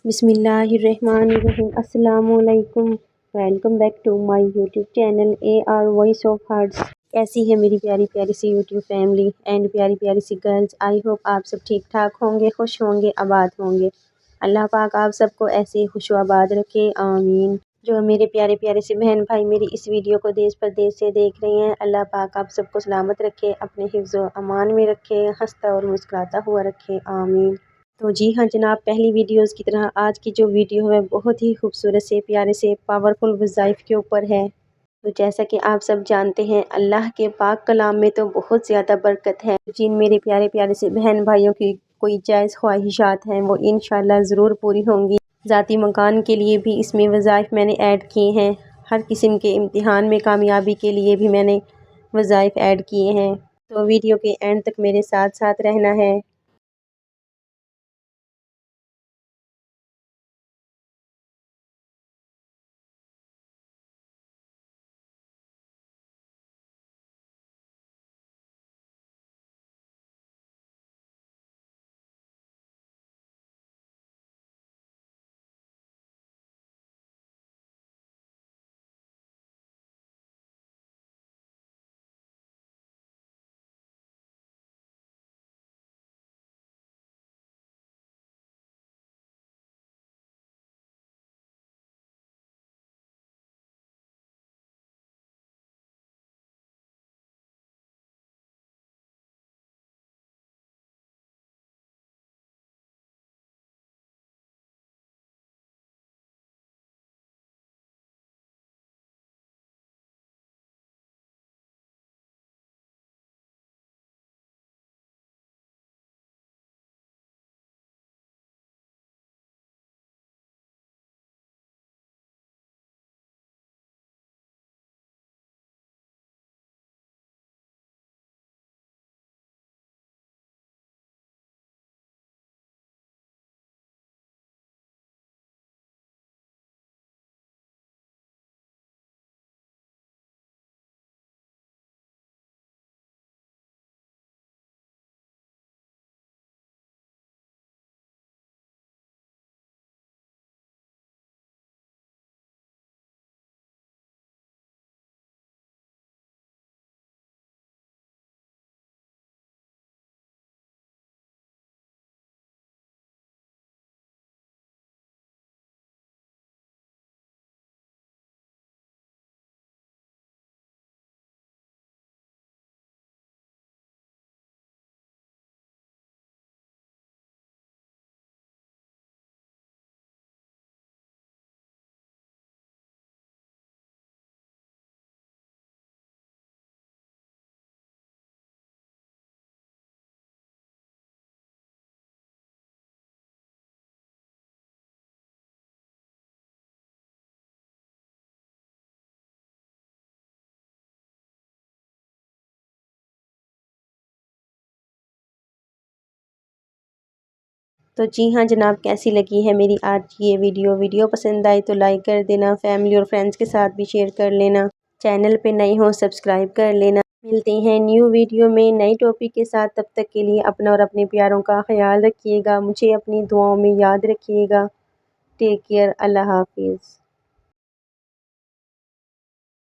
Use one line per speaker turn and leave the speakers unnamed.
بسم اللہ الرحمن الرحیم۔ السلام علیکم، welcome back to my YouTube channel voice of hearts. کیسی ہے میری پیاری پیاری سی یوٹیوب فیملی اینڈ پیاری پیاری سی گرلز؟ آئی ہوپ آپ سب ٹھیک ٹھاک ہوں گے، خوش ہوں گے، آباد ہوں گے۔ اللہ پاک آپ سب کو ایسے ہی خوش و آباد رکھے، آمین۔ جو میرے پیارے پیارے سے بہن بھائی میری اس ویڈیو کو دیش پردیش سے دیکھ رہے ہیں، اللہ پاک آپ سب کو سلامت رکھے، اپنے حفظ و امان میں رکھے، ہنستا اور مسکراتا ہوا رکھے، آمین۔ تو جی ہاں جناب، پہلی ویڈیوز کی طرح آج کی جو ویڈیو ہے بہت ہی خوبصورت سے پیارے سے پاورفل وظائف کے اوپر ہے۔ تو جیسا کہ آپ سب جانتے ہیں، اللہ کے پاک کلام میں تو بہت زیادہ برکت ہے۔ جن میرے پیارے پیارے سے بہن بھائیوں کی کوئی جائز خواہشات ہیں وہ انشاءاللہ ضرور پوری ہوں گی۔ ذاتی مکان کے لیے بھی اس میں وظائف میں نے ایڈ کیے ہیں، ہر قسم کے امتحان میں کامیابی کے لیے بھی میں نے وظائف ایڈ کیے ہیں۔ تو ویڈیو کے اینڈ تک میرے ساتھ ساتھ رہنا ہے۔ تو جی ہاں جناب، کیسی لگی ہے میری آج کی یہ ویڈیو پسند آئی تو لائک کر دینا، فیملی اور فرینڈس کے ساتھ بھی شیئر کر لینا، چینل پہ نئے ہو سبسکرائب کر لینا۔ ملتے ہیں نیو ویڈیو میں نئی ٹاپک کے ساتھ، تب تک کے لیے اپنا اور اپنے پیاروں کا خیال رکھیے گا، مجھے اپنی دعاؤں میں یاد رکھیے گا۔ ٹیک کیئر، اللہ حافظ۔